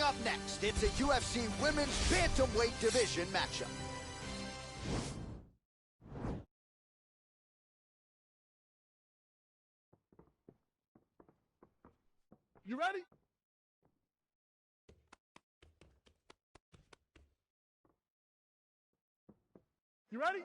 Coming up next, it's a UFC Women's Bantamweight Division matchup. You ready? You ready?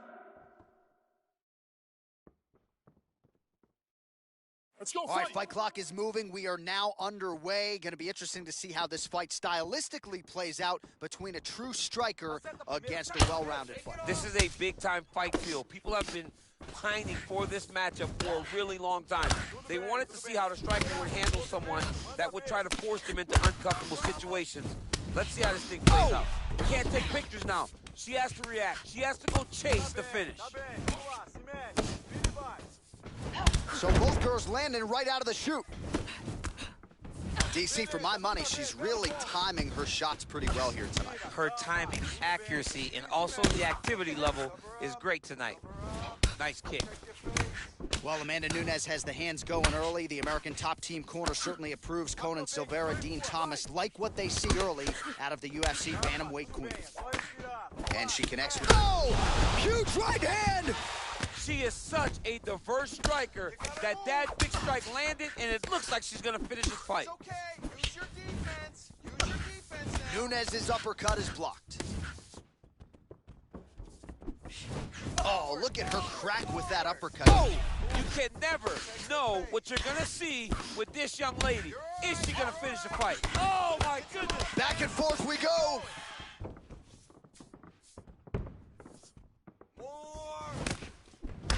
Let's go. All right, fight clock is moving. We are now underway. Going to be interesting to see how this fight stylistically plays out between a true striker against a well-rounded fighter. This is a big-time fight field. People have been pining for this matchup for a really long time. They wanted to see how the striker would handle someone that would try to force them into uncomfortable situations. Let's see how this thing plays out. We can't take pictures now. She has to react. She has to go chase the finish. So both girls landing right out of the chute. DC, for my money, she's really timing her shots pretty well here tonight. Her timing, accuracy, and also the activity level is great tonight. Nice kick. Well, Amanda Nunes has the hands going early. The American top team corner certainly approves. Conan Silveira, Dean Thomas like what they see early out of the UFC Bantamweight Queen. And she connects with... Oh! Huge right hand! She is such a diverse striker that big strike landed, and it looks like she's going to finish this fight. It's okay. Use your defense. Use your defense now. Nunez's uppercut is blocked. Oh, look at her crack with that uppercut. Oh! You can never know what you're going to see with this young lady. Is she going to finish the fight? Oh, my goodness. Back and forth we go.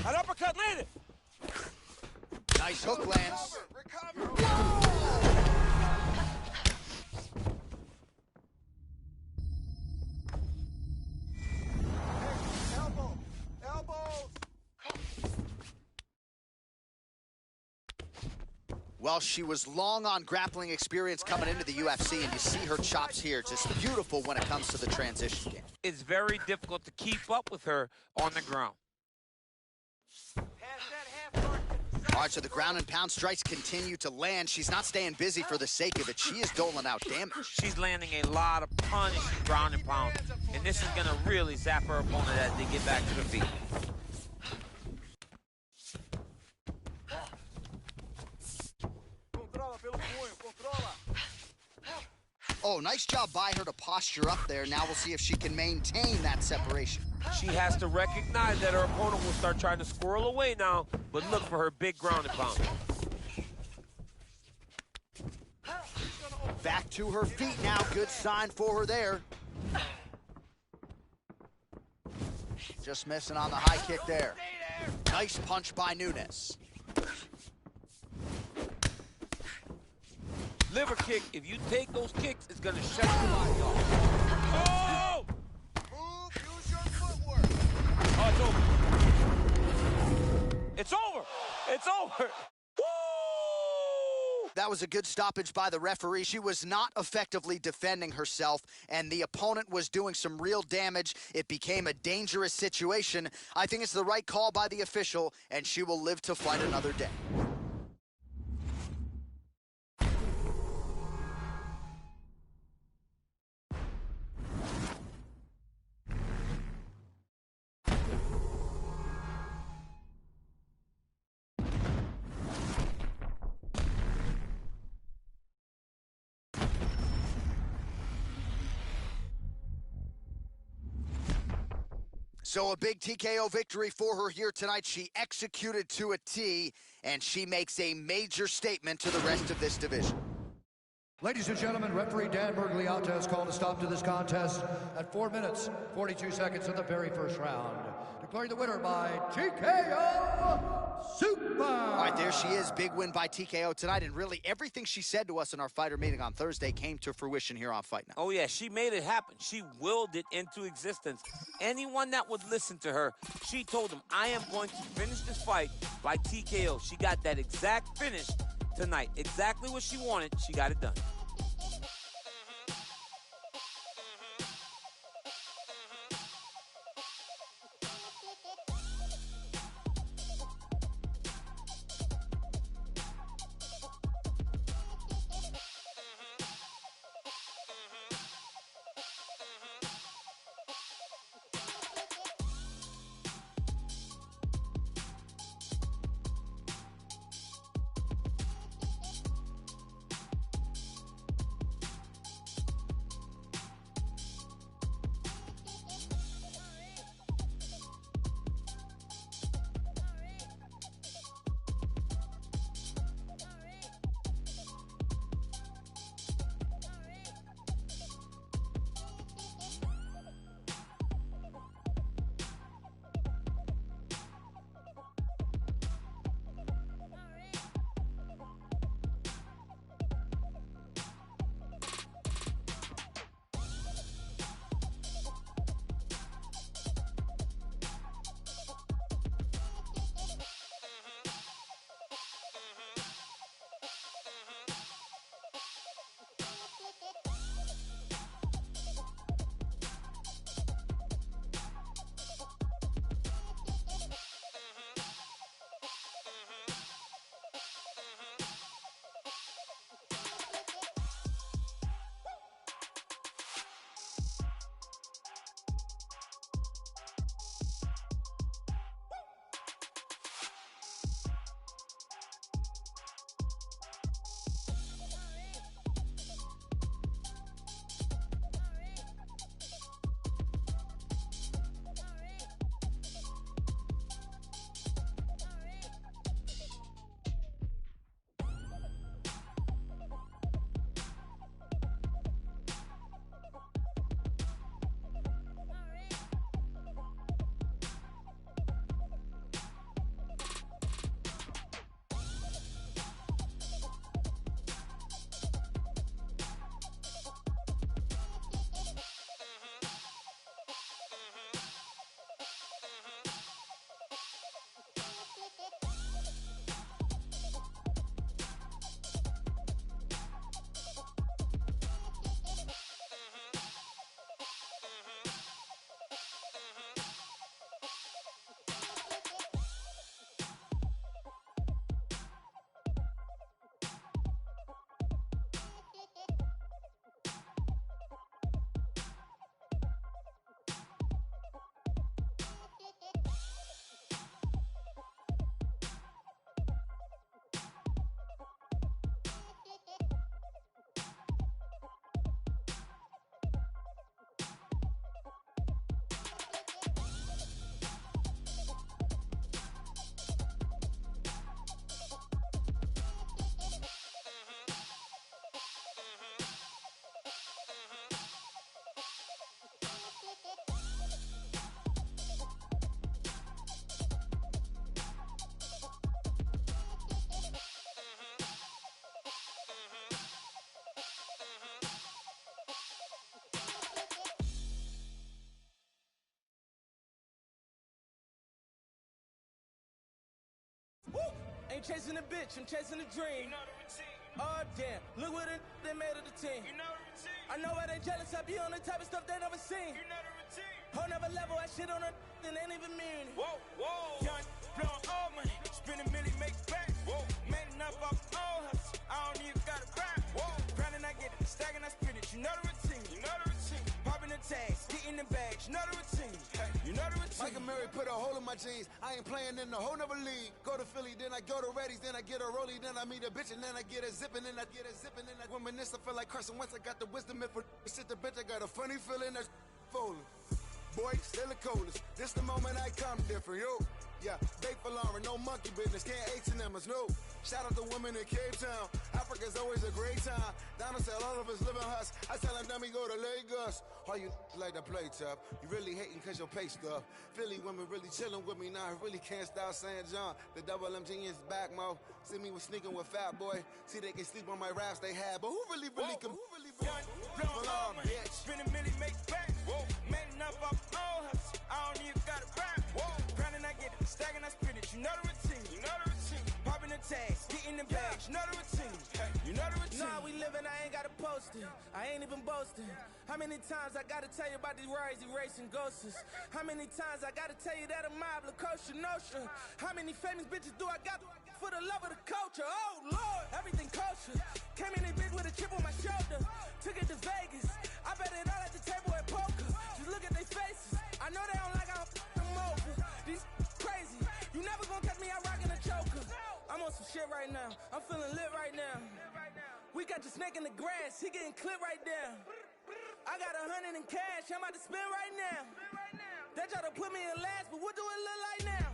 That uppercut landed. Nice hook lands. Well, she was long on grappling experience coming into the UFC, and you see her chops here. Just beautiful when it comes to the transition game. It's very difficult to keep up with her on the ground. All right, so the ground and pound strikes continue to land. She's not staying busy for the sake of it. She is doling out damage. She's landing a lot of punishing ground and pound, and this is going to really zap her opponent as they get back to the feet. Oh, nice job by her to posture up there. Now we'll see if she can maintain that separation. She has to recognize that her opponent will start trying to squirrel away now, but look for her big ground and pound. Back to her feet now. Good sign for her there. Just missing on the high kick there. Nice punch by Nunes. Liver kick, if you take those kicks, it's going to shut your body off. Oh! Move, use your footwork. Oh, it's over. It's over. It's over. Woo! That was a good stoppage by the referee. She was not effectively defending herself, and the opponent was doing some real damage. It became a dangerous situation. I think it's the right call by the official, and she will live to fight another day. So a big TKO victory for her here tonight. She executed to a T, and she makes a major statement to the rest of this division. Ladies and gentlemen, referee Dan Bergliata has called a stop to this contest at 4 minutes, 42 seconds of the very first round. Declaring the winner by TKO Super! All right, there she is. Big win by TKO tonight, and really everything she said to us in our fighter meeting on Thursday came to fruition here on Fight Night. Oh, yeah, she made it happen. She willed it into existence. Anyone that would listen to her, she told them, I am going to finish this fight by TKO. She got that exact finish tonight. Exactly what she wanted, she got it done. ain't chasing a bitch, I'm chasing a dream. Oh damn, look what they made of the team. I know why they jealous, I be on the type of stuff they never seen. Whole never level, I shit on it, they ain't even mean it. Whoa, whoa. Young, blowing all money, spending million, make back. Whoa, made enough off all hustle. I don't even gotta rap. Whoa, grinding, I get it, stacking, I spin it. You know the routine, you know the routine. Popping the tags, getting the bags, you know the routine. Hey, you know the routine. Michael Murray put a hole in my jeans. I ain't playing in the whole nother league. Go to Philly, then I go to Reddy's, then I get a rollie, then I meet a bitch, and then I get a zippin', then I get a zippin', then I reminisce. I feel like Carson Wentz. I got the wisdom if I shit the bitch. I got a funny feeling that's falling. Boy, still the coldest. This the moment I come different, yo. Yeah, bake for Lauren, no monkey business, can't H&M's, no. Shout out to women in Cape Town. Africa's always a great time. Donald said all of us live in huts. I tell them, dummy, go to Lagos. All you like to play tough. You really hating cause your pay stuff. Philly women really chilling with me now. I really can't stop saying John. The double MG is back, mo. See me with sneaking with Fat Boy. See they can sleep on my raps they had. But who really can? Blowing all money, spending million, make back. Whoa, made enough off all hustle. I don't even gotta rap. Whoa, grinding, I get it, stacking, I spin it. You know the routine, you know the routine. Popping the tags, getting the bags, you know the routine. Hey, you know the routine. Nah, we living, I ain't gotta post it. I ain't even boasting. How many times I gotta tell you about these rides, erasing ghosts? How many times I gotta tell you that I'm mob, La Costa Nostra? How many famous bitches do I got for the love of the culture? Oh Lord, everything kosher. Came in this bitch with a chip on my shoulder. Took it to Vegas. I bet it all at the table at poker. Just look at their faces. I know they don't like how I'm over. These crazy. You never gonna catch me out rocking a choker. I'm on some shit right now. I'm feeling lit right now. We got the snake in the grass. He getting clipped right there. I got 100 in cash. I'm about to spend right now. They try to put me in last, but what do it look like now?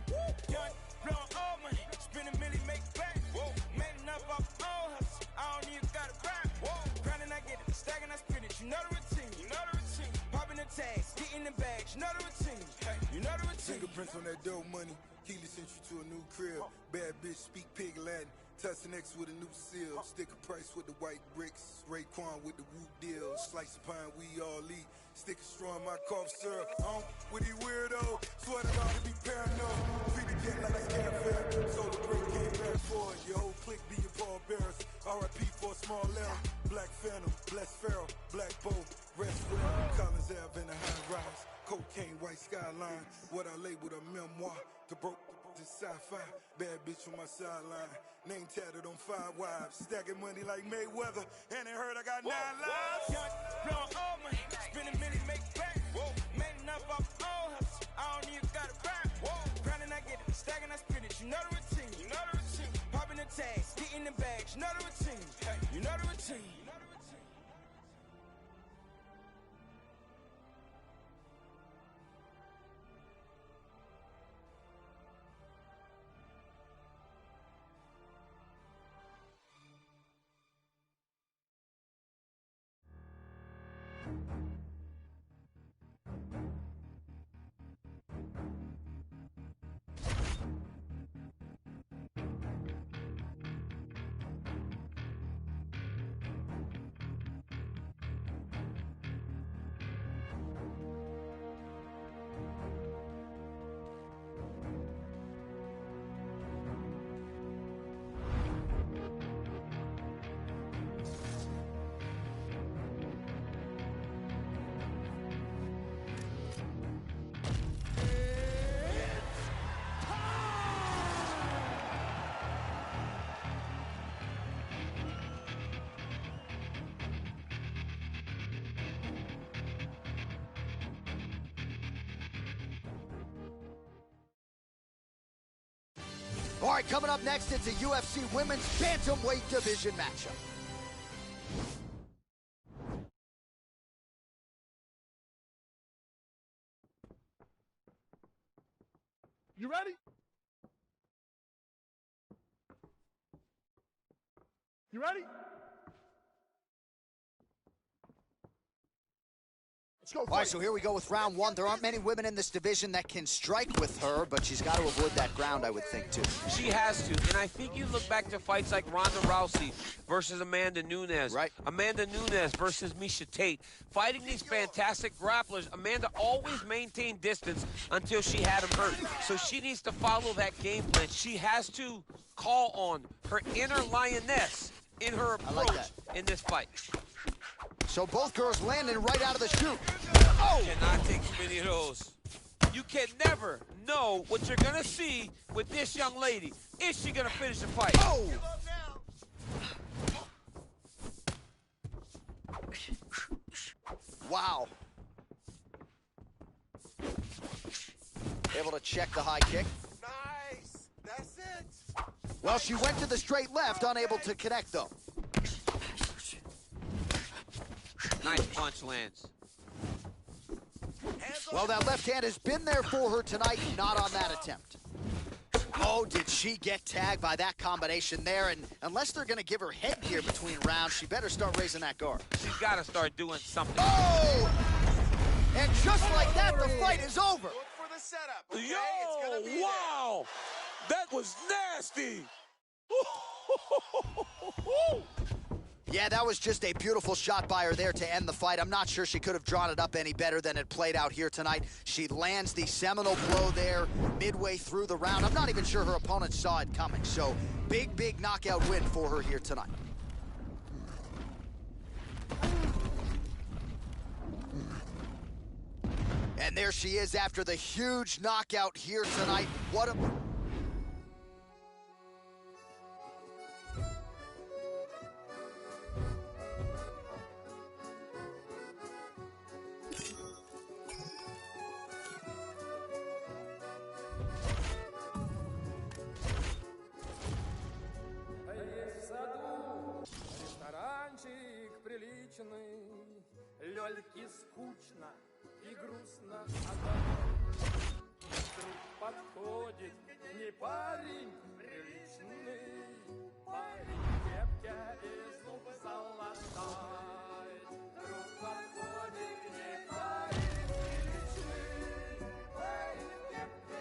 Young, blowing all money, spending million, make back. Whoa, made enough off all hustle. I don't even gotta rap. Whoa, grinding, I get it, stacking, I spin it. You know the routine, you know the routine. Popping the tags, getting the bags, you know the routine. Hey, you know the routine. Fingerprints on that dope money. Keely sent you to a new crib. Bad bitch speak pig Latin. Tussin X with a new seal. Sticker price with the white bricks. Raekwon with the whoop deal. Slice of pine, we all eat. Sticker straw in my cough syrup. With these weirdos. Swear to God to be paranoid. Treat the cat like it's cat fair. So the break came back for it. Your whole clique be your pallbearers. R.I.P. for a small error. Black Phantom, Bless Pharaoh, Black Bow, Rest Well, Collins Ave in the high rise. Cocaine, white skyline. What I labeled a memoir. The broke is sci-fi. Bad bitch on my sideline. Name tatted on 5 wives. Stacking money like Mayweather. And they heard I got 9 lives. Young, blowing all money, spending million, make back. Whoa, made enough off all hustle. I don't even gotta rap. Whoa, grinding, I get it, stacking, I spin it. You know the routine, you know the routine. Popping the tags, getting the bags, you know the routine. Hey, you know the routine. All right, coming up next, it's a UFC Women's Bantamweight Division matchup. You ready? You ready? Let's go. All right, so here we go with round one. There aren't many women in this division that can strike with her, but she's got to avoid that ground, I would think, too. She has to, and I think you look back to fights like Ronda Rousey versus Amanda Nunes. Right. Amanda Nunes versus Miesha Tate. Fighting these fantastic grapplers, Amanda always maintained distance until she had him hurt. So she needs to follow that game plan. She has to call on her inner lioness in her approach in this fight. So both girls landing right out of the chute. Oh! Cannot take too many of those. You can never know what you're going to see with this young lady. Is she going to finish the fight? Oh! Wow. Able to check the high kick. Nice. That's it. Well, she went to the straight left, unable to connect, though. Nice punch lands. Well, that left hand has been there for her tonight, not on that attempt. Oh, did she get tagged by that combination there? And unless they're going to give her headgear between rounds, she better start raising that guard. She's got to start doing something. Oh! And just like that, the fight is over. Look for the setup. Okay? Yo, It's gonna be wow. That was nasty. Yeah, that was just a beautiful shot by her there to end the fight. I'm not sure she could have drawn it up any better than it played out here tonight. She lands the seminal blow there midway through the round. I'm not even sure her opponent saw it coming. So big, big knockout win for her here tonight. And there she is after the huge knockout here tonight. What a... Ресторанчик приличный, Лёльке скучно и грустно одной. Вдруг подходит не парень приличный, парень в кепке и зуб золотой. Вдруг подходит не парень приличный, парень в кепке.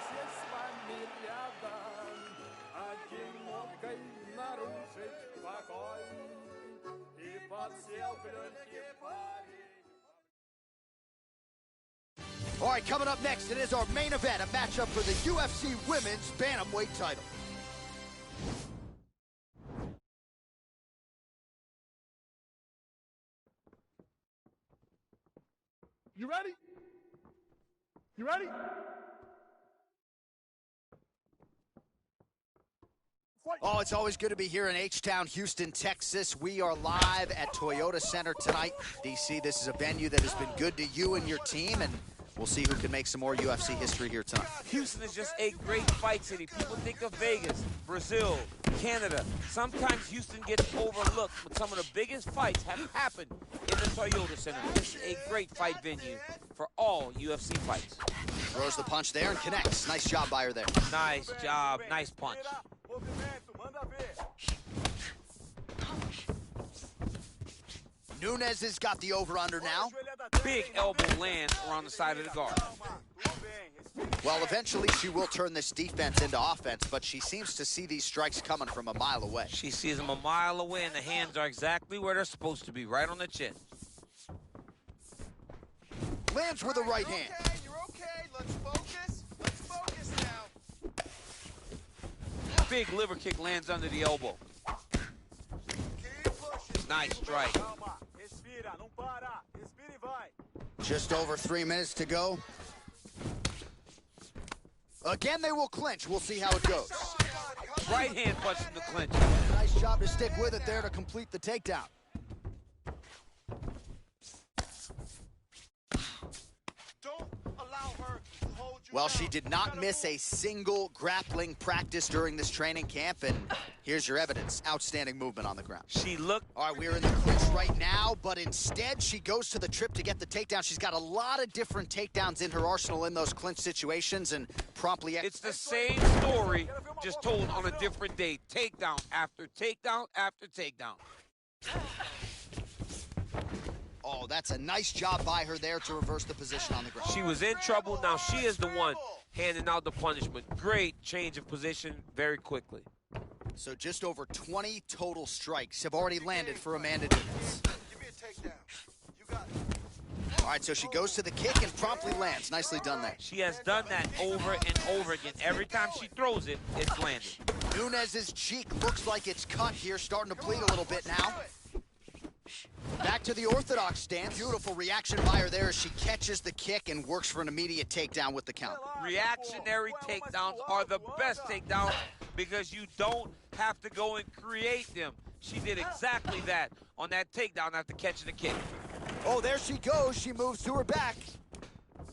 Сесть с вами рядом, одинокой нарушить покой. И подсел к Лёльке парень. All right, coming up next, it is our main event, a matchup for the UFC Women's Bantamweight title. You ready? You ready? Fight. Oh, it's always good to be here in H-Town, Houston, Texas. We are live at Toyota Center tonight. DC, this is a venue that has been good to you and your team, and we'll see who can make some more UFC history here tonight. Houston is just a great fight city. People think of Vegas, Brazil, Canada. Sometimes Houston gets overlooked, but some of the biggest fights have happened in the Toyota Center. This is a great fight venue for all UFC fights. Throws the punch there and connects. Nice job by her there. Nice job, nice punch. Nunes has got the over-under now. Big elbow lands around the side of the guard. Well, eventually she will turn this defense into offense, but she seems to see these strikes coming from a mile away. She sees them a mile away, and the hands are exactly where they're supposed to be, right on the chin. Lands with the right hand. Okay, you're okay. Let's focus. Let's focus now. Big liver kick lands under the elbow. Keep pushing. Nice strike. Respira, não para. Respira e vai. Just over 3 minutes to go. Again, they will clinch. We'll see how it goes. Right hand punch in the clinch. Nice job to stick with it there to complete the takedown. Don't allow her to hold Well, she did not miss a single grappling practice during this training camp, and here's your evidence. Outstanding movement on the ground. She looked... All right, we're in the clinch right now, but instead she goes to the trip to get the takedown. She's got a lot of different takedowns in her arsenal in those clinch situations, and promptly... It's the same story, just told on a different day. Takedown after takedown after takedown. Oh, that's a nice job by her there to reverse the position on the ground. She was in trouble. Now she is the one handing out the punishment. Great change of position very quickly. So just over 20 total strikes have already landed for Amanda Nunes. Give me a takedown. You got it. All right, so she goes to the kick and promptly lands. Nicely done there. She has done that over and over again. Every time she throws it, it's landed. Nunes's cheek looks like it's cut here, starting to bleed a little bit now. Back to the orthodox stance. Beautiful reaction by her there as she catches the kick and works for an immediate takedown with the count. Reactionary takedowns are the best takedowns because you don't have to go and create them. She did exactly that on that takedown after catching the kick. Oh, there she goes. She moves to her back.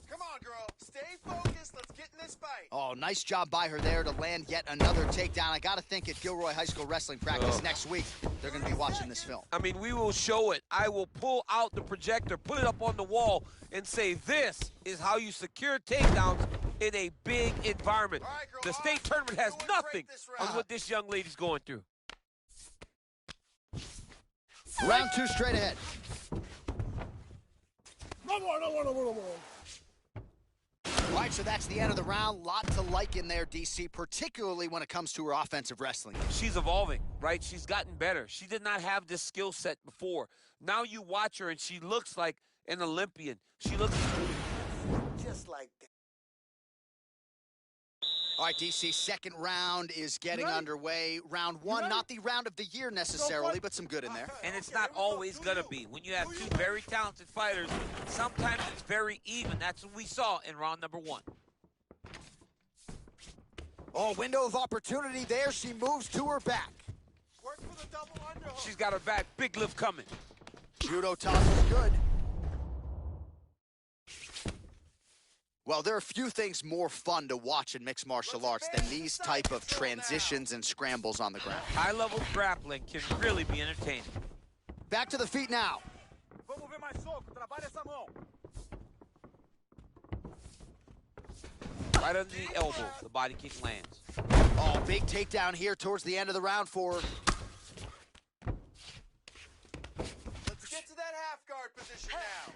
Come on, girl. Stay focused. Let's get in this fight. Oh, nice job by her there to land yet another takedown. I got to think at Gilroy High School wrestling practice next week, they're going to be watching this film. I mean, we will show it. I will pull out the projector, put it up on the wall, and say this is how you secure takedowns in a big environment. All right, girl, the state tournament has nothing on round. what this young lady's going through. Round two straight ahead. No more, no more, no more, no more. All right, so that's the end of the round. Lot to like in there, DC, particularly when it comes to her offensive wrestling. She's evolving, right? She's gotten better. She did not have this skill set before. Now you watch her, and she looks like an Olympian. She looks Just like that. All right, DC, second round is getting underway. Round one, not the round of the year necessarily, but some good in there. And it's not always going to be. When you have two very talented fighters, sometimes it's very even. That's what we saw in round number one. Oh, window of opportunity there. She moves to her back. Work for the double underhook. She's got her back. Big lift coming. Judo toss is good. Well, there are few things more fun to watch in mixed martial arts than these type of transitions and scrambles on the ground. High-level grappling can really be entertaining. Back to the feet now. Vamos ver mais soco, trabalha essa mão. Right under the elbow, the body kick lands. Oh, big takedown here towards the end of the round for her. Let's get to that half guard position now.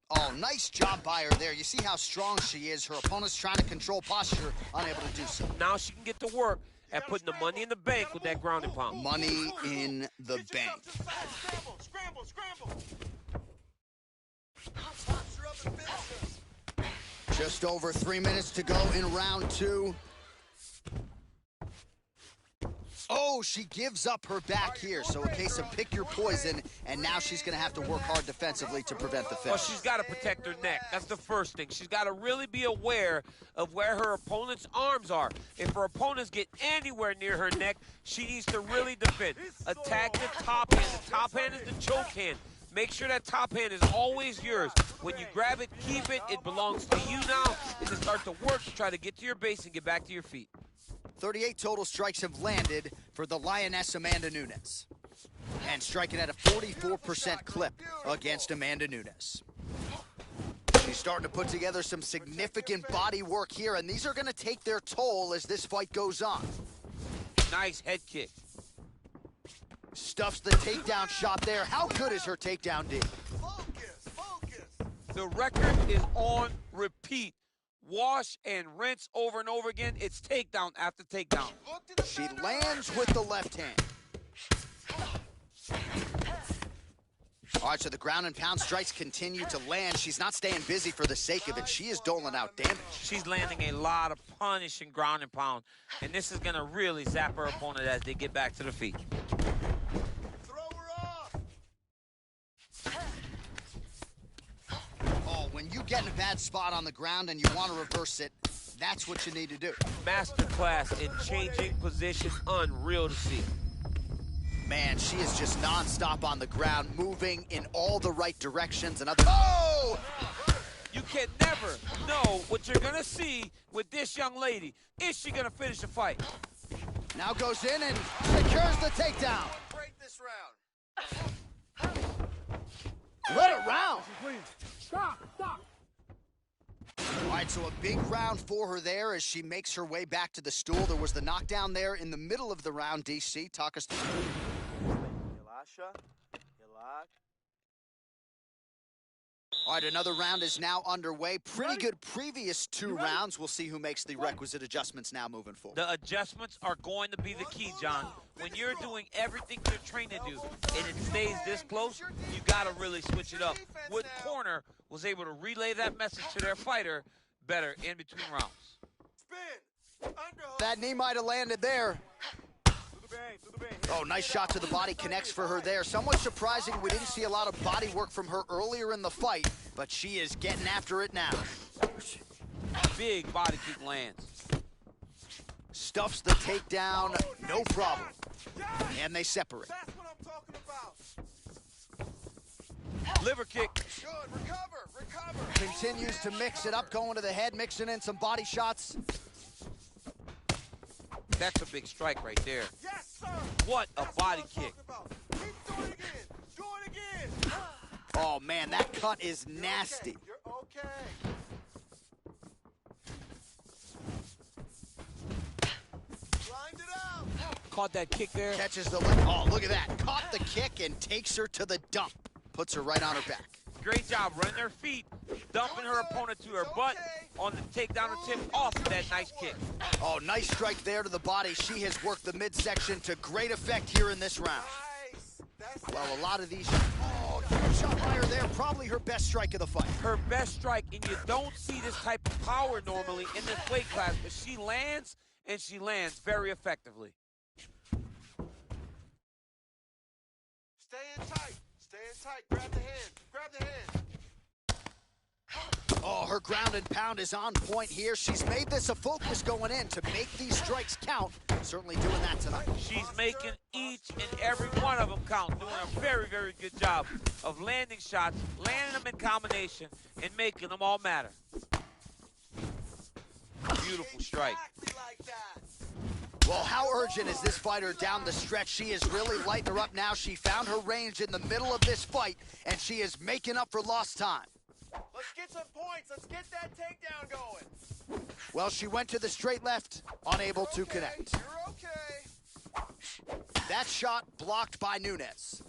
Oh, nice job by her there. You see how strong she is. Her opponent's trying to control posture, unable to do so. Now she can get to work at putting the money in the bank with that ground and pound. Money in the bank. Scramble, scramble, scramble. Pops her up and finishes. Just over 3 minutes to go in round two. Oh, she gives up her back here. So a case of pick your poison, and now she's going to have to work hard defensively to prevent the finish. Well, she's got to protect her neck. That's the first thing. She's got to really be aware of where her opponent's arms are. If her opponents get anywhere near her neck, she needs to really defend. Attack the top hand. The top hand is the choke hand. Make sure that top hand is always yours. When you grab it, keep it. It belongs to you now. And then start to work to try to get to your base and get back to your feet. 38 total strikes have landed for the Lioness Amanda Nunes. And striking at a 44% clip against Amanda Nunes. She's starting to put together some significant body work here, and these are going to take their toll as this fight goes on. Nice head kick. Stuffs the takedown shot there. How good is her takedown, D? Focus, focus. The record is on repeat. Wash and rinse over and over again. It's takedown after takedown. She lands with the left hand. All right, so the ground and pound strikes continue to land. She's not staying busy for the sake of it. She is doling out damage. She's landing a lot of punishing ground and pound, and this is going to really zap her opponent as they get back to the feet. Throw her off. Oh, when you get in a bad spot on the ground and you want to reverse it, that's what you need to do. Masterclass in changing position, unreal to see. Man, she is just nonstop on the ground, moving in all the right directions. Oh! You can never know what you're gonna see with this young lady. Is she gonna finish the fight? Now goes in and secures the takedown. Break this round. What a round. Please. Stop. All right, so a big round for her there as she makes her way back to the stool. There was the knockdown there in the middle of the round. DC, talk us through. Relaxa. Relax. All right, another round is now underway. Pretty good previous two rounds. We'll see who makes the requisite adjustments now moving forward. The adjustments are going to be the key, John. When you're doing everything you're trained to do and it stays this close, you got to really switch it up. Wood Corner was able to relay that message to their fighter better in between rounds. Spin. Underhook. That knee might have landed there. Oh, nice shot to the body, connects for her there. Somewhat surprising we didn't see a lot of body work from her earlier in the fight, but she is getting after it now. Big body kick lands. Stuffs the takedown, no problem. And they separate. That's what I'm talking about. Liver kick. Good. Recover. Recover. Continues to mix it up, going to the head, mixing in some body shots. That's a big strike right there. Yes, sir. What a body kick. Keep doing it again. Do it again. Oh, man, that cut is nasty. You're okay. Grind it out. Caught that kick there. Catches the leg. Oh, look at that. Caught the kick and takes her to the dump. Puts her right on her back. Great job running their feet, dumping her opponent to her butt on the takedown attempt off of that nice kick. Oh, nice strike there to the body. She has worked the midsection to great effect here in this round. Nice. That's Well, a lot of these... Oh, huge shot by her there. Probably her best strike of the fight. Her best strike, and you don't see this type of power normally in this weight class, but she lands, and she lands very effectively. Stay in tight. Stay in tight. Grab the hand. Grab the hand. Oh, her ground and pound is on point here. She's made this a focus going in to make these strikes count. Certainly doing that tonight. She's making each and every one of them count, doing a very, very good job of landing shots, landing them in combination, and making them all matter. Beautiful strike. Exactly like that. Well, how urgent is this fighter down the stretch? She is really lighting her up now. She found her range in the middle of this fight, and she is making up for lost time. Let's get some points. Let's get that takedown going. Well, she went to the straight left, unable to connect. You're okay. That shot blocked by Nunes.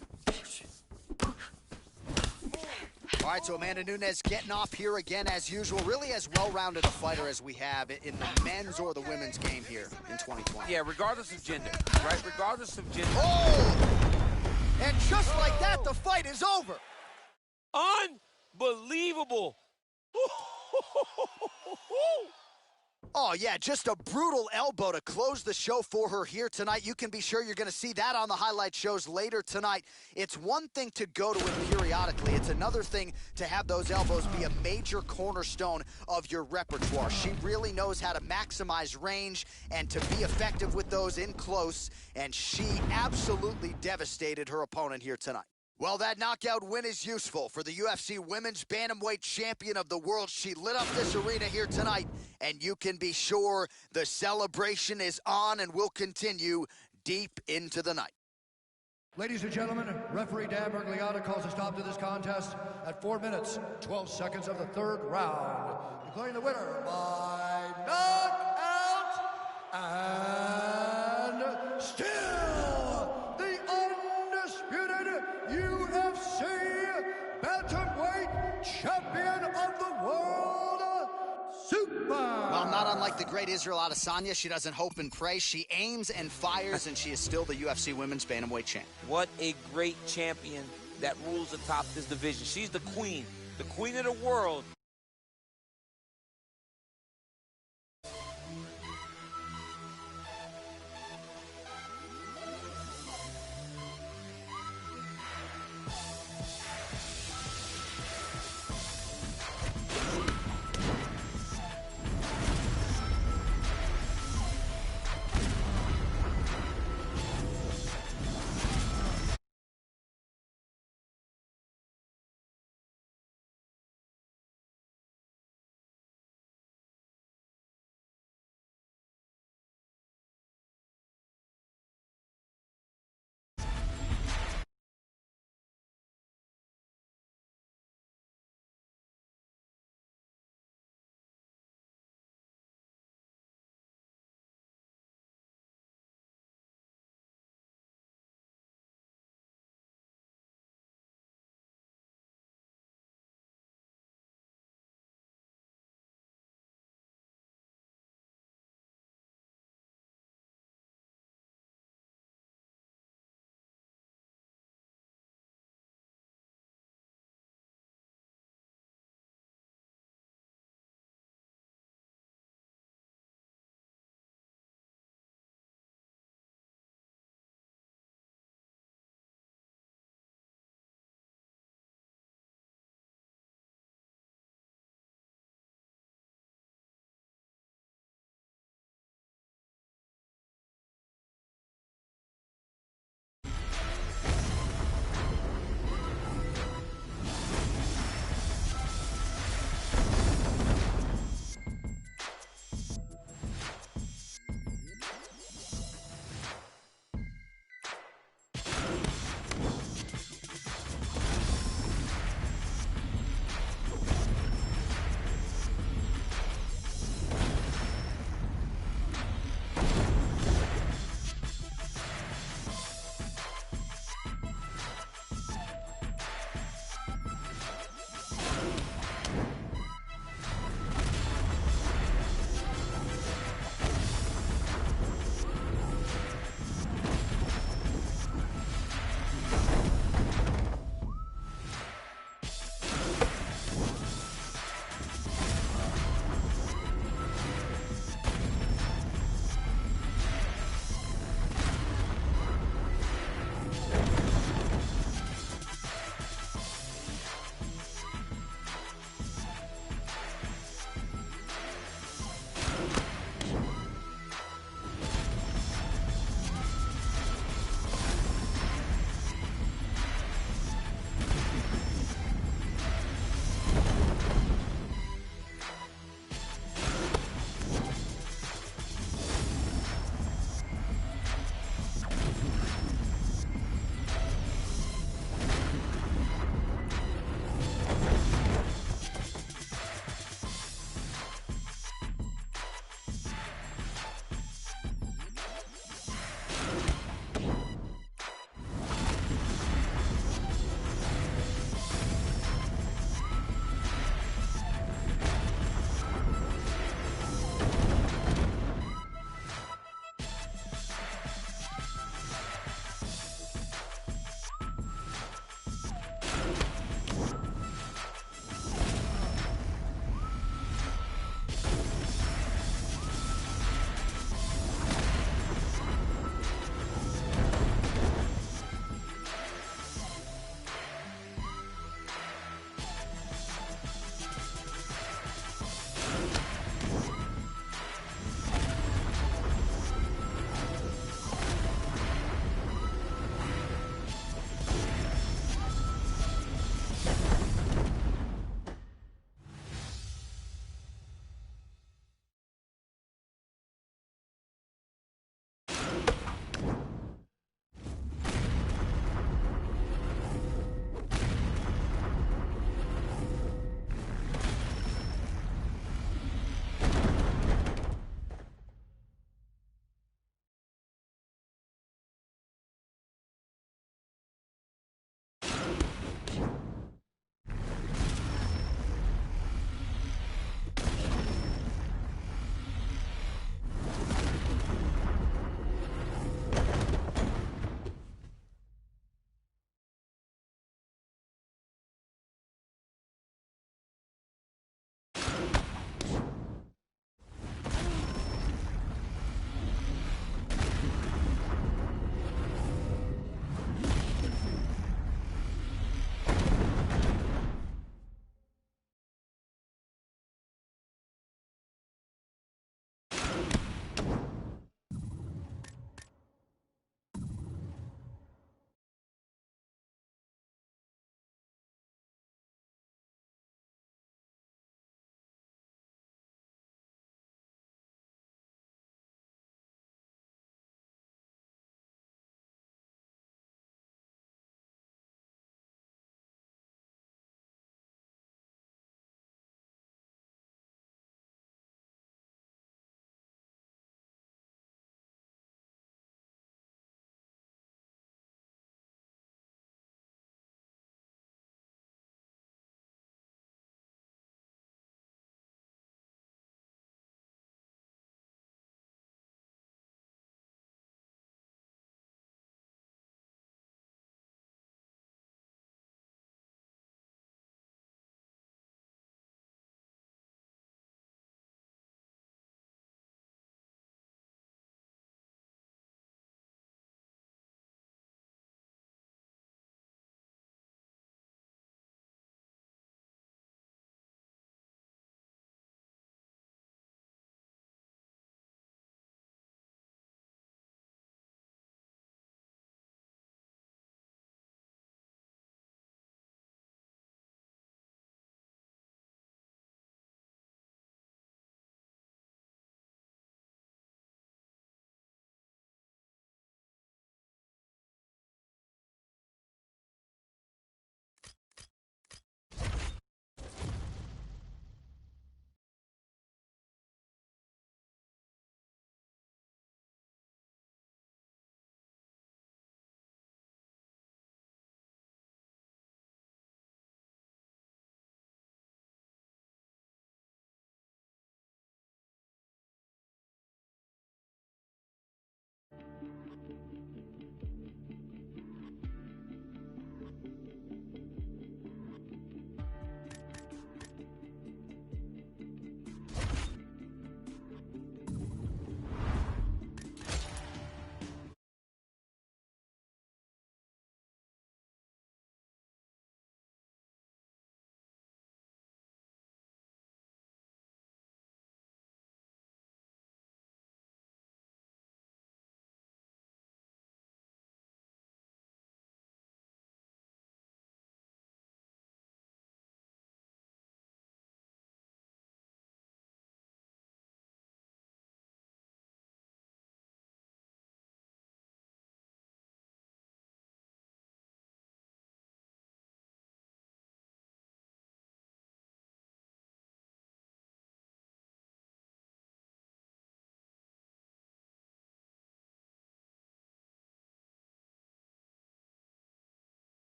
All right, so Amanda Nunes getting off here again as usual. Really as well-rounded a fighter as we have in the men's or the women's game here in 2020. Yeah, regardless of gender, right? Regardless of gender. Oh! And just like that, the fight is over. Unbelievable. Oh, yeah, just a brutal elbow to close the show for her here tonight. You can be sure you're going to see that on the highlight shows later tonight. It's one thing to go to it periodically. It's another thing to have those elbows be a major cornerstone of your repertoire. She really knows how to maximize range and to be effective with those in close, and she absolutely devastated her opponent here tonight. Well, that knockout win is useful for the UFC Women's Bantamweight Champion of the World. She lit up this arena here tonight, and you can be sure the celebration is on and will continue deep into the night. Ladies and gentlemen, referee Dan Bergliotta calls a stop to this contest at 4 minutes, 12 seconds of the third round, declaring the winner by knockout and still the undisputed UFC Bantamweight Champion of the World, Super. Well, not unlike the great Israel Adesanya, she doesn't hope and pray. She aims and fires, and she is still the UFC Women's Bantamweight Champ. What a great champion that rules atop this division. She's the queen of the world.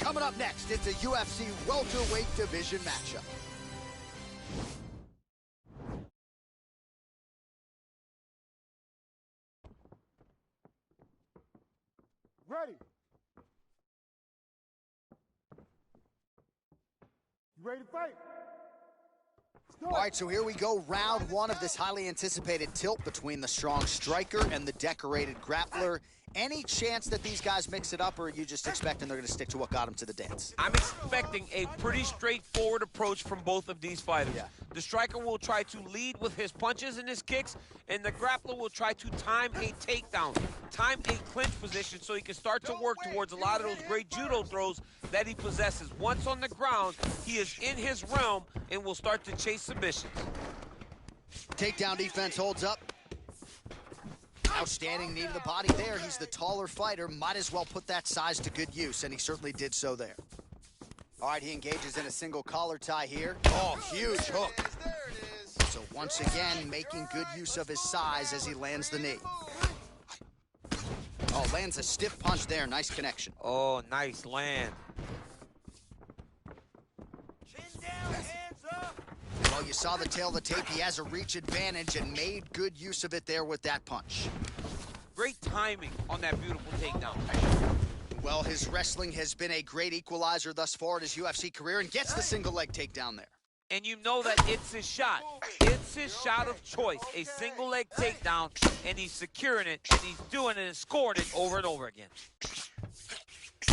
Coming up next, it's a UFC welterweight division matchup. Ready. You ready to fight? All right, so here we go, round one of this highly anticipated tilt between the strong striker and the decorated grappler. Any chance that these guys mix it up, or are you just expecting they're going to stick to what got them to the dance? I'm expecting a pretty straightforward approach from both of these fighters. Yeah. The striker will try to lead with his punches and his kicks, and the grappler will try to time a takedown, time a clinch position so he can start to work towards a lot of those great judo throws that he possesses. Once on the ground, he is in his realm and will start to chase submissions. Takedown defense holds up. Outstanding knee to the body there. He's the taller fighter. Might as well put that size to good use, and he certainly did so there. All right, he engages in a single collar tie here. Oh, huge hook. There it is. So once again, making good use of his size as he lands the knee. Oh, lands a stiff punch there. Nice connection. Oh, nice land. Chin down, hands up. Well, you saw the tail of the tape. He has a reach advantage and made good use of it there with that punch. Great timing on that beautiful takedown. Well, his wrestling has been a great equalizer thus far in his UFC career and gets the single leg takedown there. And you know that it's his shot. It's his shot of choice, a single leg takedown, and he's securing it, and he's doing it and scoring it over and over again.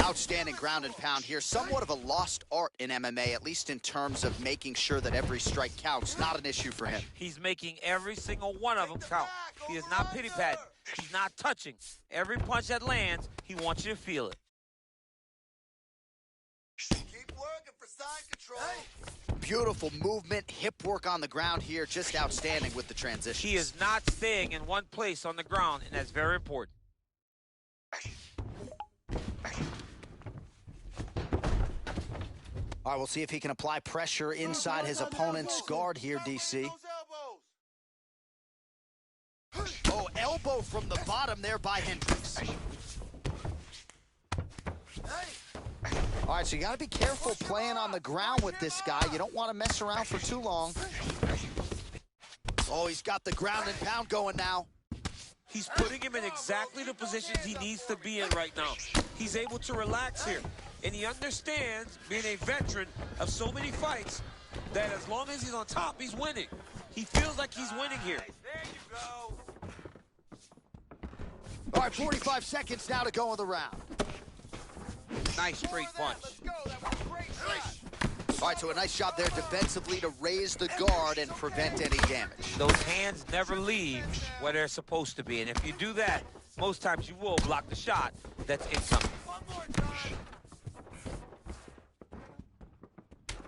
Outstanding ground and pound here. Somewhat of a lost art in MMA, at least in terms of making sure that every strike counts. Not an issue for him. He's making every single one of them count. He is not pity-patting. He's not touching. Every punch that lands, he wants you to feel it. Keep working for side control. Beautiful movement, hip work on the ground here. Just outstanding with the transition. He is not staying in one place on the ground, and that's very important. All right, we'll see if he can apply pressure inside his opponent's guard here, DC. Oh, elbow from the bottom there by Hendricks. All right, so you got to be careful playing on the ground with this guy. You don't want to mess around for too long. Oh, he's got the ground and pound going now. He's putting him in exactly the positions he needs to be in right now. He's able to relax here. And he understands, being a veteran of so many fights, that as long as he's on top, he's winning. He feels like he's winning here. There you go. All right, 45 seconds now to go in the round. Nice straight punch. Let's go. That was a great shot. All right, so a nice job there defensively to raise the guard and prevent any damage. Those hands never leave where they're supposed to be. And if you do that, most times you will block the shot that's incoming. One more time.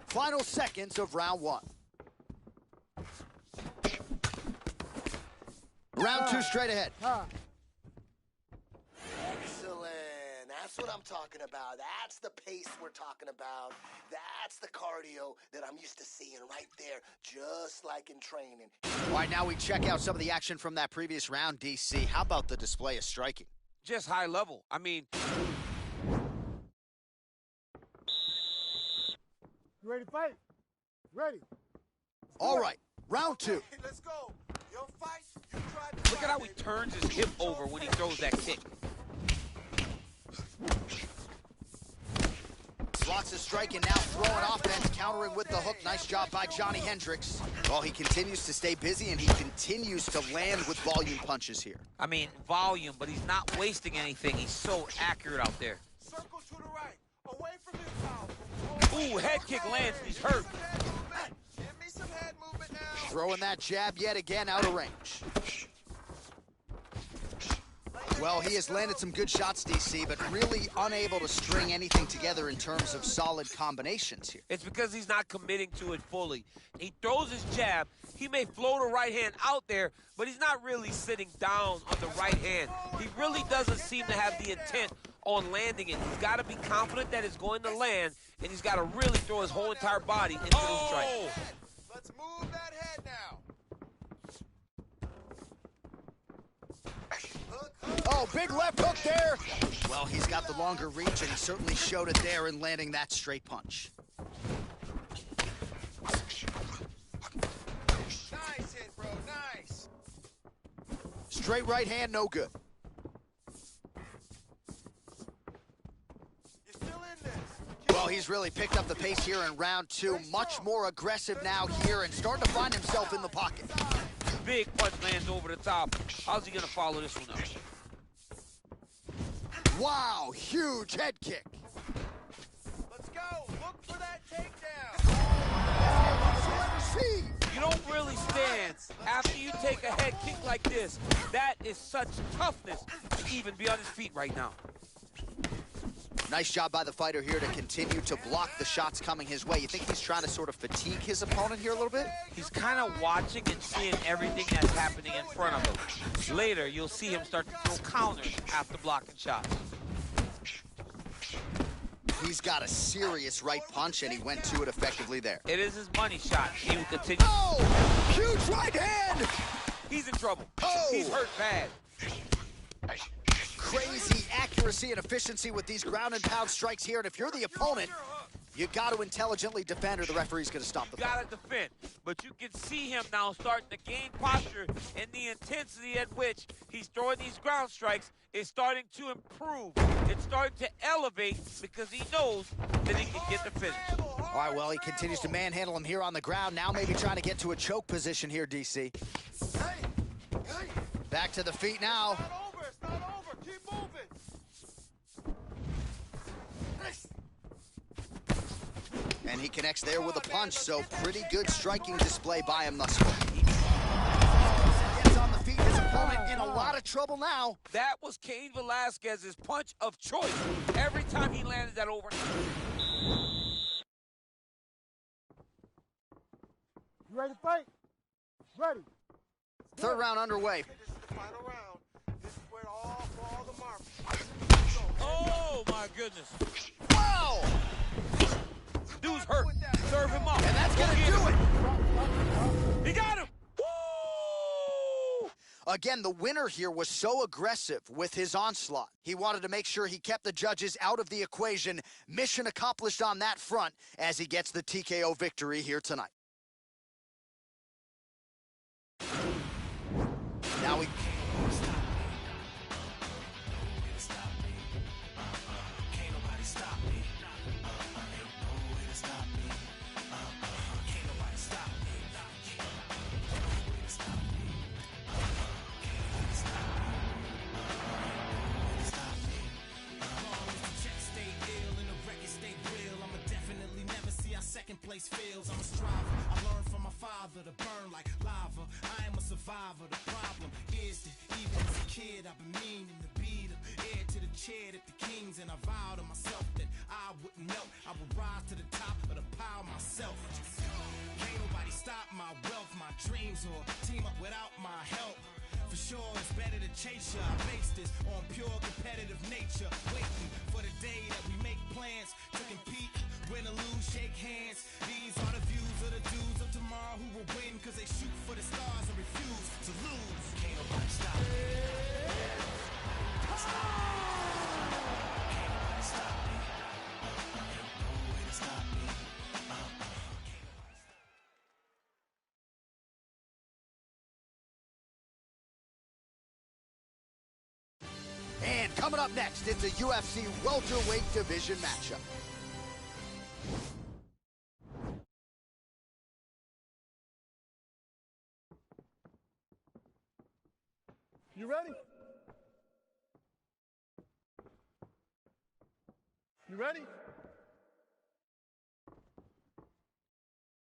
Final seconds of round one. Round two straight ahead. Excellent. That's what I'm talking about. That's the pace we're talking about. That's the cardio that I'm used to seeing right there, just like in training. All right, now we check out some of the action from that previous round, DC. How about the display of striking? Just high level. I mean, You ready to fight? Ready. All right, round two. Let's go. Your fight, you tried to look at how he turns his hip over when he throws that kick. Lots of striking now, throwing offense, countering with the hook. Nice job by Johnny Hendricks. Well, he continues to stay busy, and he continues to land with volume punches here. I mean, volume, but he's not wasting anything. He's so accurate out there. circle to the right. Away from his power. Ooh, head kick lands, and he's hurt. Give me some head movement now. Throwing that jab yet again out of range. Well, he has landed some good shots, DC, but really unable to string anything together in terms of solid combinations here. It's because he's not committing to it fully. He throws his jab. He may float a right hand out there, but he's not really sitting down on the right hand. He really doesn't seem to have the intent on landing it. He's got to be confident that it's going to land, and he's got to really throw his whole entire body into the strike. Let's move that head now. Hook, hook. Oh, big left hook there. Well, he's got the longer reach, and he certainly showed it there in landing that straight punch. Nice hit, bro. Nice. Straight right hand, no good. You're still in this. Well, he's really picked up the pace here in round two. Much more aggressive now here and starting to find himself in the pocket. Big punch lands over the top. How's he gonna follow this one up? Wow, huge head kick. Let's go. Look for that takedown. You don't really stand after you take a head kick like this. That is such toughness to even be on his feet right now. Nice job by the fighter here to continue to block the shots coming his way. You think he's trying to sort of fatigue his opponent here a little bit? He's kind of watching and seeing everything that's happening in front of him. Later, you'll see him start to throw counters after blocking shots. He's got a serious right punch, and he went to it effectively there. It is his money shot. He will continue. Oh! Huge right hand! He's in trouble. Oh! He's hurt bad. Crazy accuracy and efficiency with these ground and pound strikes here, and if you're the opponent, you got to intelligently defend, or the referee's going to stop the fight. Got to defend, but you can see him now starting to gain posture, and the intensity at which he's throwing these ground strikes is starting to improve. It's starting to elevate because he knows that he can get the finish. All right, well, he continues to manhandle him here on the ground. Now maybe trying to get to a choke position here, DC. Back to the feet now. It's not over. It's not over. Keep moving. And he connects there with a punch, so pretty good striking display by him thus far. Gets on the feet, his opponent in a lot of trouble now. That was Cain Velasquez's punch of choice every time he landed that over. You ready to fight? Ready. Third round underway. This is the final round. This is where all the marbles. Oh, my goodness. Wow! Dude's hurt. Serve him up. And that's going to do it. He got him. Woo! Again, the winner here was so aggressive with his onslaught. He wanted to make sure he kept the judges out of the equation. Mission accomplished on that front as he gets the TKO victory here tonight. Now we... Second place fails, I'm a striver. I learned from my father to burn like lava. I am a survivor. The problem is that even as a kid, I've been meaning to be the heir to the chair that the kings, and I vowed to myself that I wouldn't melt. I would rise to the top of the pile myself. Can't nobody stop my wealth, my dreams, or team up without my help. For sure, it's better to chase ya. I base this on pure competitive nature. Waiting for the day that we make plans to compete. Win or lose, shake hands. These are the views of the dudes of tomorrow who will win, cause they shoot for the stars and refuse to lose. Can't nobody stop me. Can't nobody stop me. Ain't no way to stop me. And coming up next, it's a UFC welterweight division matchup. You ready? You ready?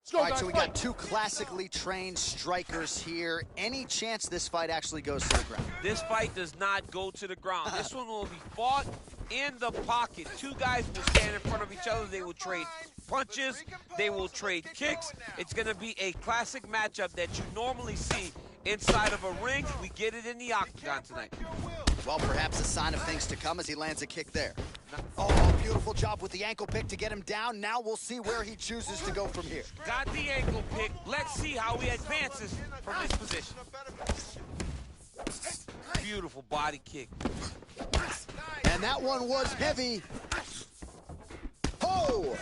Let's go, All right, guys, so we fight. got two classically trained strikers here. Any chance this fight actually goes to the ground? This fight does not go to the ground. This one will be fought in the pocket. Two guys will stand in front of each other. They will trade punches. They will trade kicks. It's going to be a classic matchup that you normally see inside of a ring. We get it in the octagon tonight. Well, perhaps a sign of things to come as he lands a kick there. Oh, beautiful job with the ankle pick to get him down. Now we'll see where he chooses to go from here. Got the ankle pick. Let's see how he advances from this position. Beautiful body kick. And that one was heavy. Oh!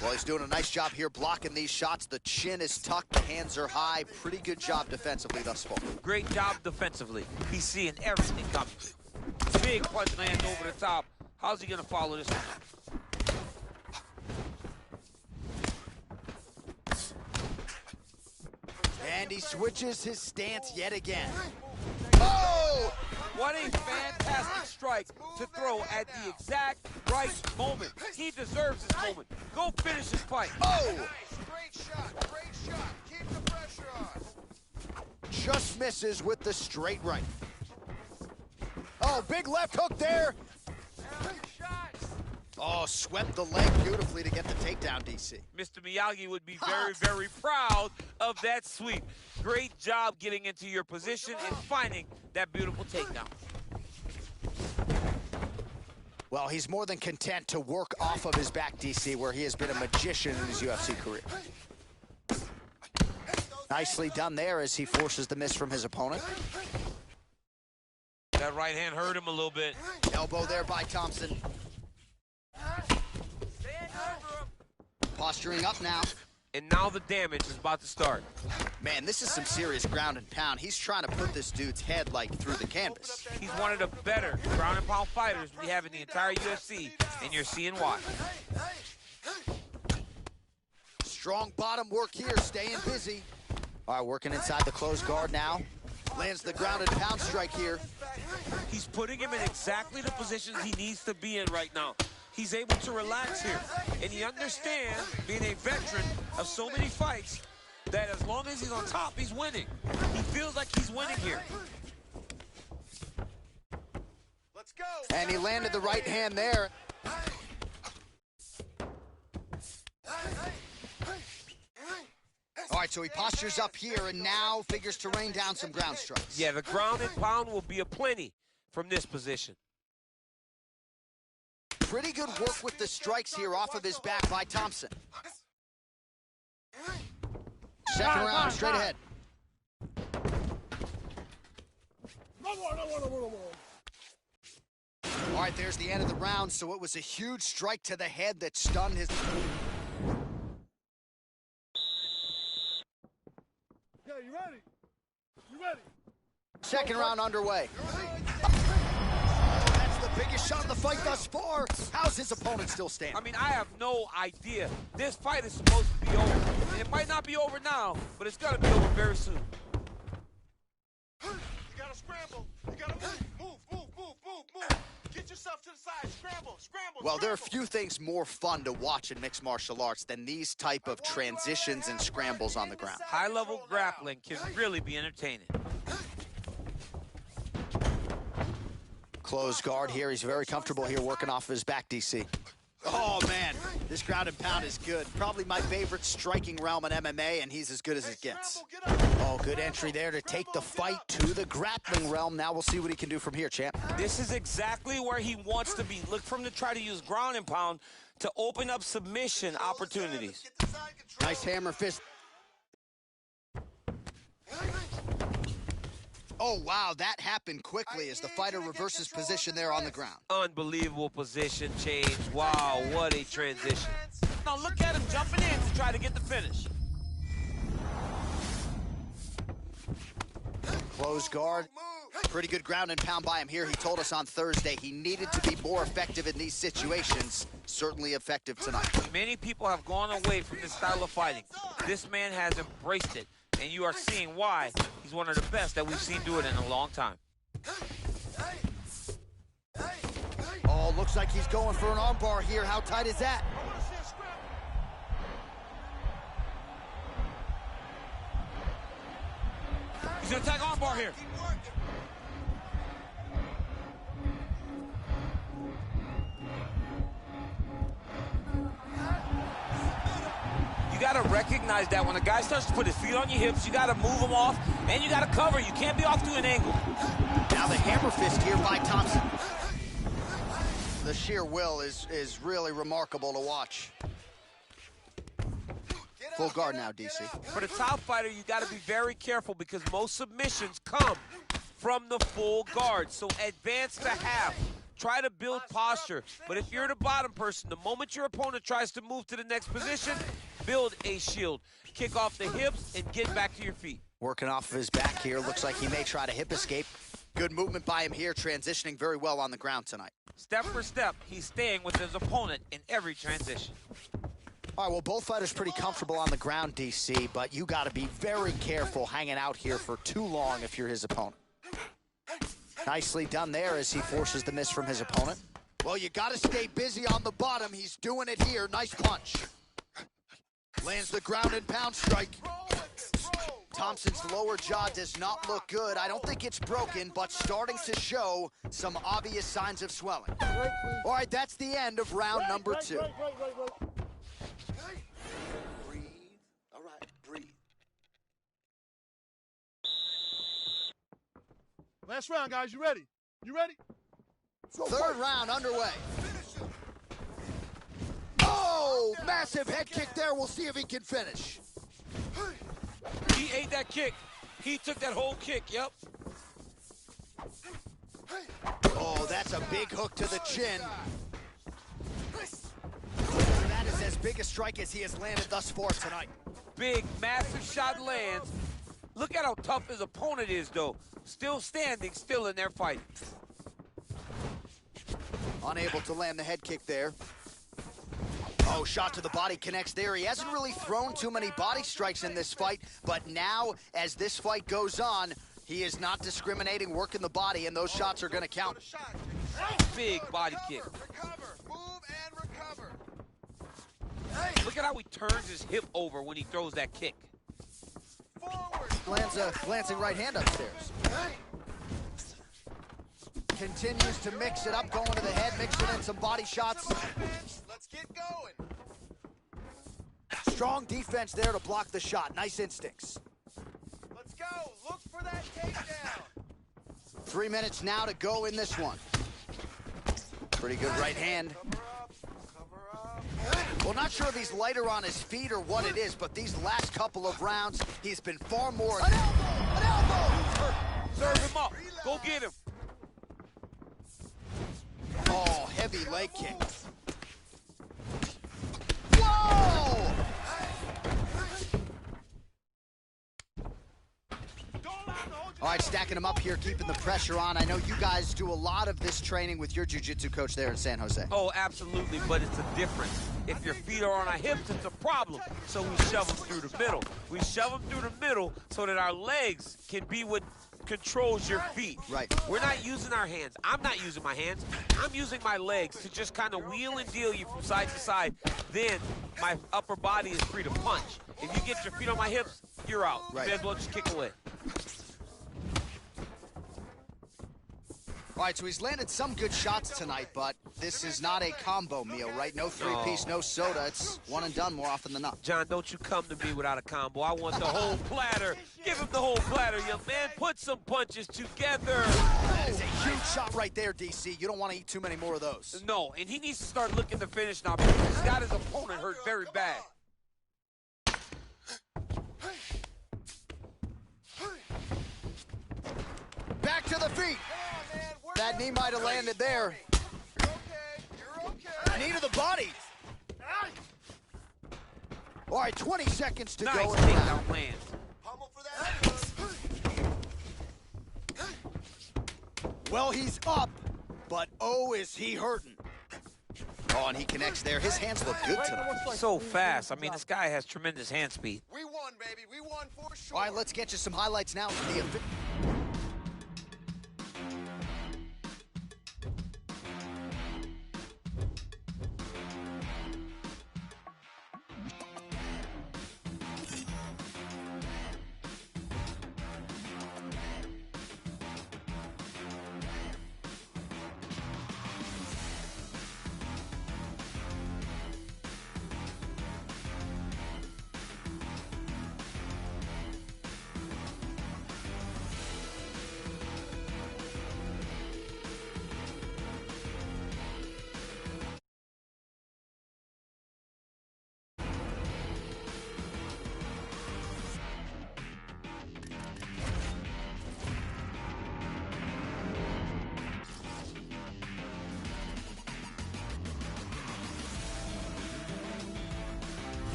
Well, he's doing a nice job here blocking these shots. The chin is tucked, the hands are high. Pretty good job defensively thus far. Great job defensively. He's seeing everything coming. Big punch lands over the top. How's he going to follow this one? And he switches his stance yet again. Oh! What a fantastic strike to throw at the exact right moment. He deserves this moment. Go finish his fight. Oh! Great shot. Keep the pressure on. Just misses with the straight right. Oh, big left hook there. Oh, swept the leg beautifully to get the takedown, DC. Mr. Miyagi would be very, very proud of that sweep. Great job getting into your position and finding that beautiful takedown. Well, he's more than content to work off of his back, DC, where he has been a magician in his UFC career. Nicely done there as he forces the miss from his opponent. That right hand hurt him a little bit. Elbow there by Thompson. Posturing up now. And now the damage is about to start. Man, this is some serious ground and pound. He's trying to put this dude's head, like, through the canvas. He's one of the better ground and pound fighters we have in the entire UFC, and you're seeing why. Strong bottom work here, staying busy. All right, working inside the closed guard now. Lands the ground and pound strike here. He's putting him in exactly the positions he needs to be in right now. He's able to relax here, and he understands, being a veteran of so many fights, that as long as he's on top, he's winning. He feels like he's winning here. Let's go. And he landed the right hand there. All right, so he postures up here and now figures to rain down some ground strikes. Yeah, the ground and pound will be aplenty from this position. Pretty good work with the strikes here off of his back by Thompson. Second round, straight ahead. All right, there's the end of the round, so it was a huge strike to the head that stunned his... Yeah, you ready? You ready? Second round underway. That's the biggest shot of the fight thus far. How's his opponent still standing? I mean, I have no idea. This fight is supposed to be over. It might not be over now, but it's going to be over very soon. You gotta scramble. You gotta move. Get yourself to the side. Scramble. Well, there are few things more fun to watch in mixed martial arts than these type of transitions and scrambles on the ground. High-level grappling can really be entertaining. Closed guard here. He's very comfortable here working off of his back, DC. Oh, man. This ground and pound is good. Probably my favorite striking realm in MMA, and he's as good as it gets. Oh, good entry there to take the fight to the grappling realm. Now we'll see what he can do from here, champ. This is exactly where he wants to be. Look for him to try to use ground and pound to open up submission opportunities. Nice hammer fist. Oh, wow, that happened quickly as the fighter reverses position there on the ground. Unbelievable position change. Wow, what a transition. Now look at him jumping in to try to get the finish. Closed guard. Pretty good ground and pound by him here. He told us on Thursday he needed to be more effective in these situations. Certainly effective tonight. Many people have gone away from this style of fighting. This man has embraced it, and you are seeing why he's one of the best that we've seen do it in a long time. Oh, looks like he's going for an armbar here. How tight is that? He's gonna attack armbar here. You gotta recognize that when a guy starts to put his feet on your hips, you gotta move him off, and you gotta cover. You can't be off to an angle. Now the hammer fist here by Thompson. The sheer will is really remarkable to watch. Full guard now, DC. For the top fighter, you got to be very careful because most submissions come from the full guard. So advance to half. Try to build posture. But if you're the bottom person, the moment your opponent tries to move to the next position, build a shield. Kick off the hips and get back to your feet. Working off of his back here. Looks like he may try to hip escape. Good movement by him here, transitioning very well on the ground tonight. Step for step, he's staying with his opponent in every transition. All right, well, both fighters pretty comfortable on the ground, DC, but you got to be very careful hanging out here for too long if you're his opponent. Nicely done there as he forces the miss from his opponent. Well, you got to stay busy on the bottom. He's doing it here. Nice punch. Lands the ground and pound strike. Thompson's lower jaw does not look good. I don't think it's broken, but starting to show some obvious signs of swelling. All right, that's the end of round number 2. Breathe. All right, breathe. Last round, guys. You ready? You ready? Third round underway. Oh, massive head kick there. We'll see if he can finish. He ate that kick. He took that whole kick, yep. Oh, that's a big hook to the chin. That is as big a strike as he has landed thus far tonight. Big, massive shot lands. Look at how tough his opponent is, though. Still standing, still in their fight. Unable to land the head kick there. Oh, shot to the body connects there. He hasn't really thrown too many body strikes in this fight, but now, as this fight goes on, he is not discriminating, working the body, and those shots are going to count. Big body kick. Recover, move and recover. Look at how he turns his hip over when he throws that kick. Forward. Lands a glancing right hand upstairs. Continues to mix it up, going to the head, mixing in some body shots. Let's get going. Strong defense there to block the shot. Nice instincts. Let's go. Look for that takedown. 3 minutes now to go in this one. Pretty good right hand. Cover up. Cover up. Well, not sure if he's lighter on his feet or what it is, but these last couple of rounds, he's been far more... An elbow! An elbow! Serve him up. Go get him. Oh, heavy leg kick. Whoa! All right, stacking them up here, keeping the pressure on. I know you guys do a lot of this training with your jiu-jitsu coach there in San Jose. Oh, absolutely, but it's a difference. If your feet are on our hips, it's a problem. So we shove them through the middle. We shove them through the middle so that our legs can be what controls your feet. Right. We're not using our hands. I'm not using my hands. I'm using my legs to just kind of wheel and deal you from side to side. Then my upper body is free to punch. If you get your feet on my hips, you're out. Right. You may as well just kick away. All right, so he's landed some good shots tonight, but this is not a combo meal, right? No three-piece, no soda. It's one and done more often than not. John, don't you come to me without a combo. I want the whole platter. Give him the whole platter, young man. Put some punches together. That is a huge shot right there, DC. You don't want to eat too many more of those. No, and he needs to start looking to finish now because he's got his opponent hurt very bad. Back to the feet. That knee might have landed there. You're okay. You're okay. Knee to the body. All right, 20 seconds to Nice go in the round. takedown lands. Pummel for that. Well, he's up, but oh, is he hurting. Oh, and he connects there. His hands look good tonight. So fast. I mean, this guy has tremendous hand speed. We won, baby. We won for sure. All right, let's get you some highlights now from the event.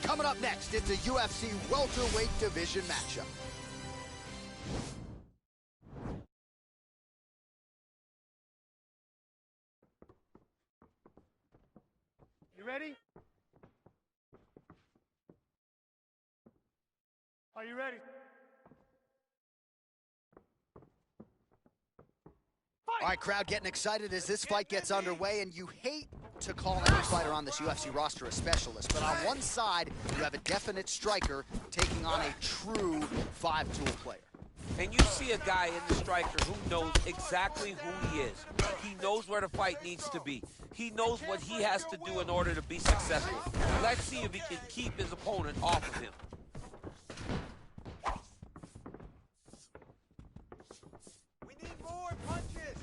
Coming up next, it's a UFC welterweight division matchup. You ready? Are you ready? All right, crowd getting excited as this fight gets underway, and you hate to call any fighter on this UFC roster a specialist, but on one side, you have a definite striker taking on a true five-tool player. And you see a guy in the striker who knows exactly who he is. He knows where the fight needs to be. He knows what he has to do in order to be successful. Let's see if he can keep his opponent off of him. We need more punches.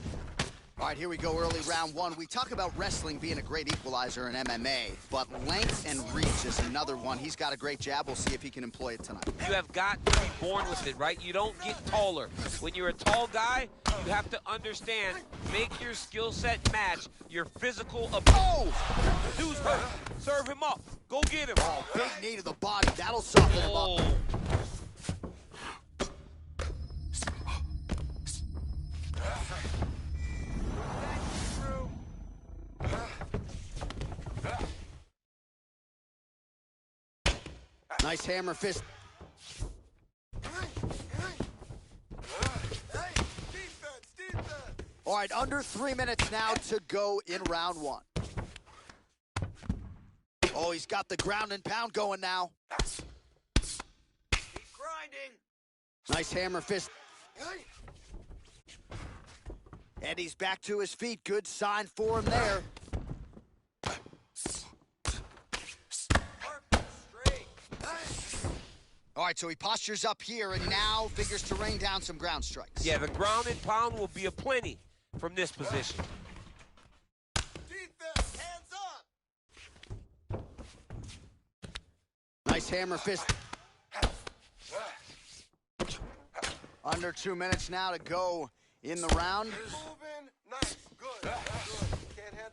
All right, here we go, early round one. We talk about wrestling being a great equalizer in MMA, but length and reach is another one. He's got a great jab. We'll see if he can employ it tonight. You have got to be born with it, right? You don't get taller. When you're a tall guy, you have to understand, make your skill set match your physical ability. Oh! Dude's hurt. Serve him up. Go get him. Oh, big knee to the body. That'll soften him up. Nice hammer fist. All right, under 3 minutes now to go in round one. Oh, he's got the ground and pound going now. Keep grinding. Nice hammer fist. And he's back to his feet. Good sign for him there. All right, so he postures up here and now figures to rain down some ground strikes. Yeah, the ground and pound will be aplenty from this position. Defense, hands up. Nice hammer fist. Under 2 minutes now to go in the round. Moving, nice, good.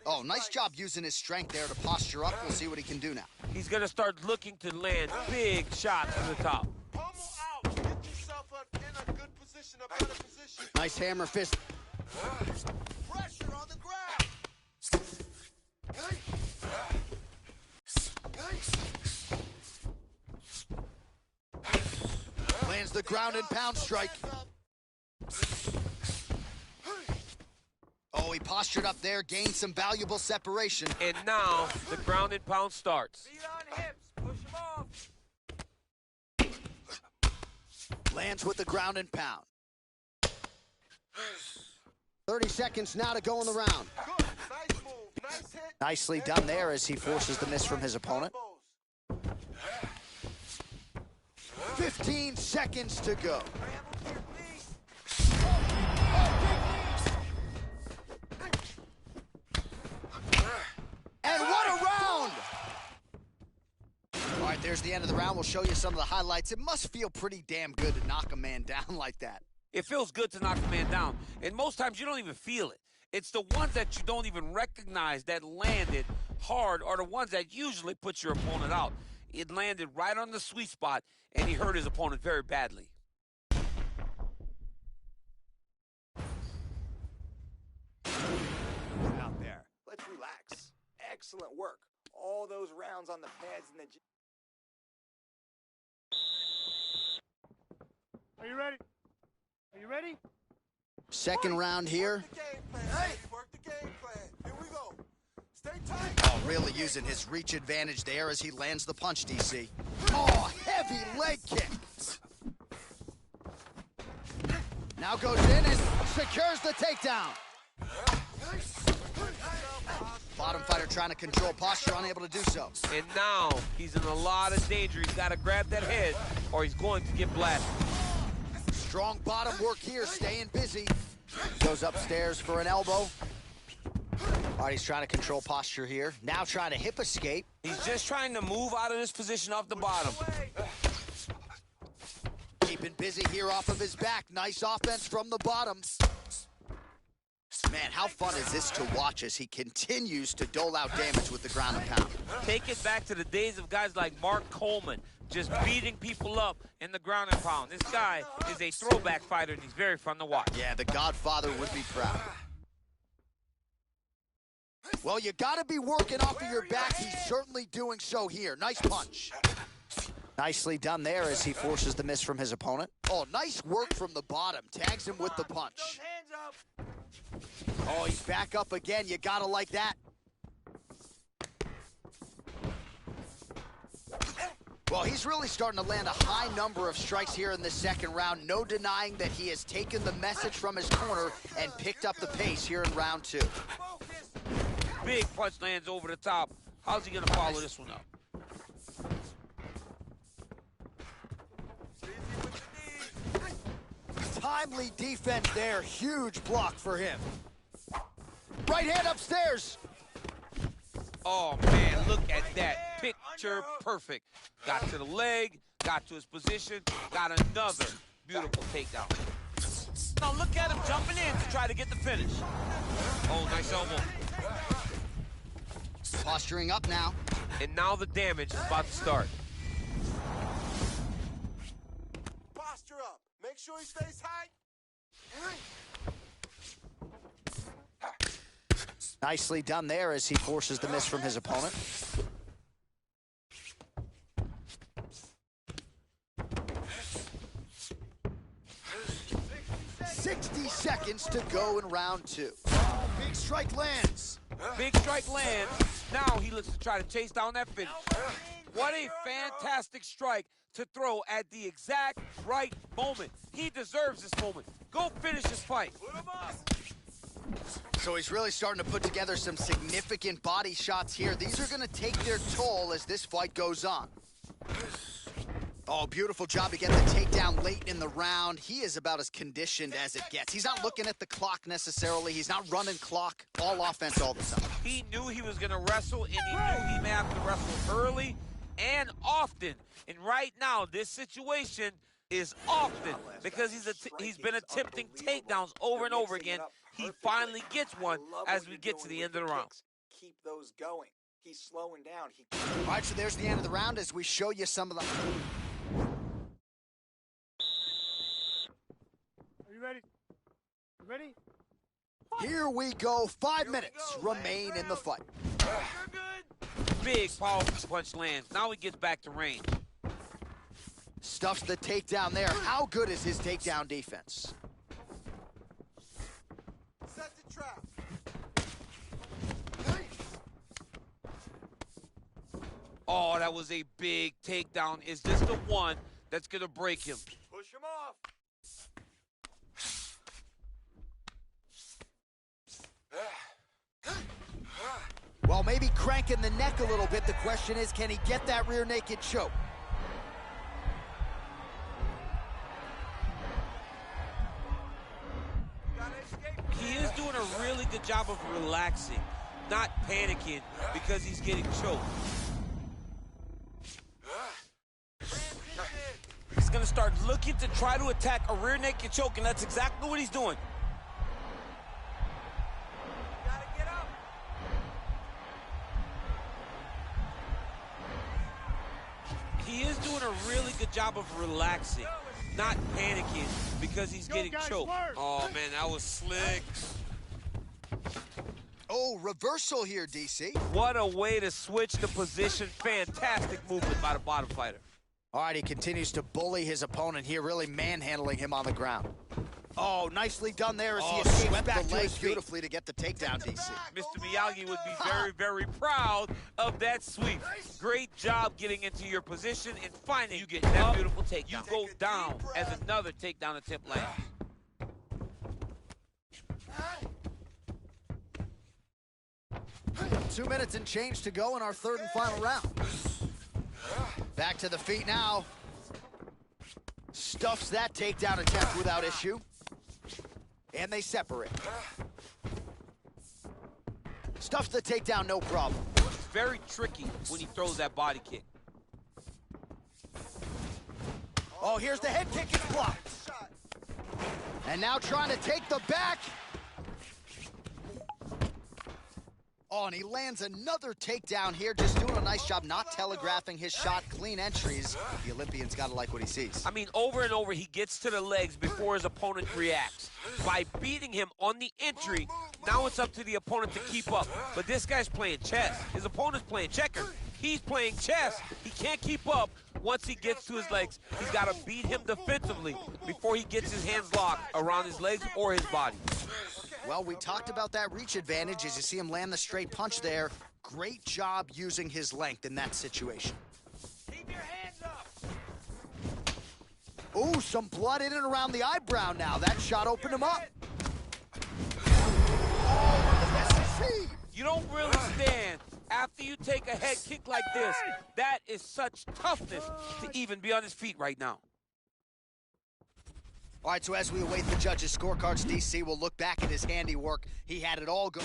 Oh, nice job using his strength there to posture up. We'll see what he can do now. He's going to start looking to land big shots from the top. Pummel out. Get yourself in a good position, a better position. Nice hammer fist. Pressure on the ground. Lands the ground and pound strike. Oh, he postured up there, gained some valuable separation. And now the ground and pound starts. Feet on hips, push him off. Lands with the ground and pound. 30 seconds now to go in the round. Good, nice move, nice hit. Nicely done there as he forces the miss from his opponent. 15 seconds to go. And what a round! All right, there's the end of the round. We'll show you some of the highlights. It must feel pretty damn good to knock a man down like that. It feels good to knock a man down. And most times you don't even feel it. It's the ones that you don't even recognize that landed hard are the ones that usually put your opponent out. It landed right on the sweet spot, and he hurt his opponent very badly. Out there. Let's relax. Excellent work. All those rounds on the pads in the gym. Are you ready? Are you ready? Second round here. Work the game plan. Hey, work the game plan. Here we go. Stay tight. Oh, really using his reach advantage there as he lands the punch, DC. Oh, heavy leg kick. Now goes in and secures the takedown. Bottom fighter trying to control posture, unable to do so. And now he's in a lot of danger. He's got to grab that head or he's going to get blasted. Strong bottom work here, staying busy. Goes upstairs for an elbow. All right, he's trying to control posture here. Now trying to hip escape. He's just trying to move out of this position off the bottom. Keeping busy here off of his back. Nice offense from the bottom. Man, how fun is this to watch as he continues to dole out damage with the ground and pound? Take it back to the days of guys like Mark Coleman, just beating people up in the ground and pound. This guy is a throwback fighter, and he's very fun to watch. Yeah, the Godfather would be proud. Well, you got to be working off of your back. He's certainly doing so here. Nice punch. Nicely done there as he forces the miss from his opponent. Oh, nice work from the bottom. Tags him with the punch. Oh, he's back up again. You got to like that. Well, he's really starting to land a high number of strikes here in the second round. No denying that he has taken the message from his corner and picked up the pace here in round 2. Big punch lands over the top. How's he gonna follow this one up? Timely defense there. Huge block for him. Right hand upstairs. Oh, man, look at that. Picture perfect. Got to the leg, got to his position, got another beautiful takedown. Now look at him jumping in to try to get the finish. Oh, nice elbow. Posturing up now. And now the damage is about to start. Posture up. Make sure he stays high. Nicely done there as he forces the miss from his opponent. 60 seconds to go in round 2. Big strike lands. Big strike lands. Now he looks to try to chase down that finish. What a fantastic strike to throw at the exact right moment. He deserves this moment. Go finish this fight. So he's really starting to put together some significant body shots here. These are going to take their toll as this fight goes on. Oh, beautiful job to get the takedown late in the round. He is about as conditioned as it gets. He's not looking at the clock necessarily. He's not running clock. All offense all the time. He knew he was going to wrestle, and he knew he may have to wrestle early and often. And right now, this situation is often because he's been attempting takedowns over and over again. He finally gets one as we get to the end of the round. Keep those going. He's slowing down. All right, so there's the end of the round as we show you some of the... Are you ready? You ready? Here we go. 5 minutes remain in the fight. Big, powerful punch lands. Now he gets back to range. Stuffs the takedown there. How good is his takedown defense? Set the trap. Oh, that was a big takedown. Is this the one that's going to break him? Push him off. Well, maybe cranking the neck a little bit. The question is, can he get that rear naked choke? He is doing a really good job of relaxing, not panicking because he's getting choked. He's going to start looking to try to attack a rear naked choke, and that's exactly what he's doing. He is doing a really good job of relaxing, not panicking because he's getting choked. Oh, man, that was slick. Oh, reversal here, DC. What a way to switch the position. Fantastic movement by the bottom fighter. All right, he continues to bully his opponent here, really manhandling him on the ground. Oh, nicely done there as he escapes back to his beautifully to get the takedown, DC. Mr. Miyagi would be very, very proud of that sweep. Great job getting into your position and finding you get that beautiful takedown. You go down as another takedown attempt lands. Two minutes and change to go in our third and final round. Back to the feet now. Stuffs that takedown attempt without issue. And they separate. Stuffs the takedown, no problem. It's very tricky when he throws that body kick. Oh, here's the head kick, it's blocked. And now trying to take the back. Oh, and he lands another takedown here, just doing a nice job not telegraphing his shot. Clean entries. The Olympian's got to like what he sees. I mean, over and over, he gets to the legs before his opponent reacts. By beating him on the entry, now it's up to the opponent to keep up. But this guy's playing chess. His opponent's playing checkers. He's playing chess. He can't keep up. Once he gets to his legs, he's got to beat him defensively before he gets his hands locked around his legs or his body. Well, we talked about that reach advantage as you see him land the straight punch there. Great job using his length in that situation. Keep your hands up. Ooh, some blood in and around the eyebrow now. That shot opened him up. You don't really stand after you take a head kick like this. That is such toughness to even be on his feet right now. All right, so as we await the judges' scorecards, DC will look back at his handiwork. He had it all go.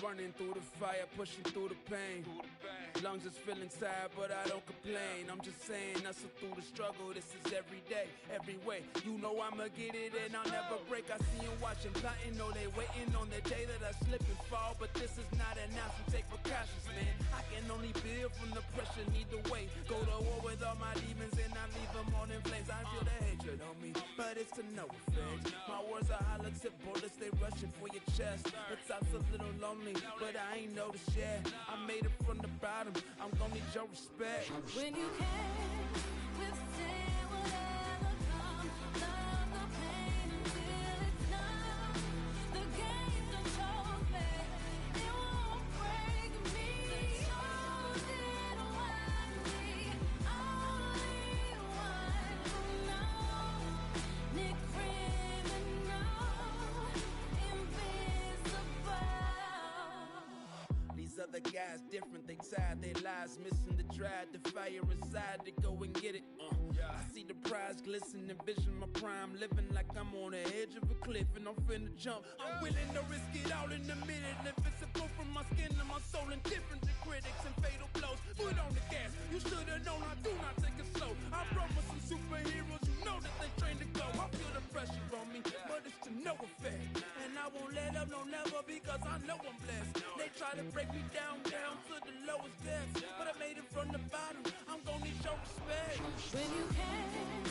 Running through the fire, pushing through the pain. Lungs is feeling tired, but I don't complain. I'm just saying, hustle through the struggle. This is every day, every way. You know I'ma get it and I'll never break. I see them watching, plotting, know they waiting on the day that I slip and fall. But this is not an option, take precautions, man. I can only build from the pressure, need the weight. Go to war with all my demons and I leave them all in flames. I feel the hatred on me, but it's to no effect. My words are hollow tip bullets, they rushing for your chest. The top's a little lonely, but I ain't noticed yet. I made it from the bottom, I'm gonna need your respect. When you can withstand whatever comes, love the pain until it's numb. The game don't hold me, it won't break me. The truth didn't want me, only one who knows. Nick criminal, invisible. These other guys different, they tired, they lies, missing the drive, the fire inside to go and get it. I see the prize glisten, envision my prime, living like I'm on the edge of a cliff and I'm finna jump. I'm willing to risk it all in a minute, invisible from my skin to my soul, indifferent to critics and fatal blows. Foot on the gas, you should've known I do not take it slow. I run with some superheroes, you know that they trained to go. I feel the pressure on me, but it's to no effect. And I won't let up, no never, because I know I'm blessed. They try to break me down to the lowest depths, but I made it from the bottom. I'm gonna need your respect. When you can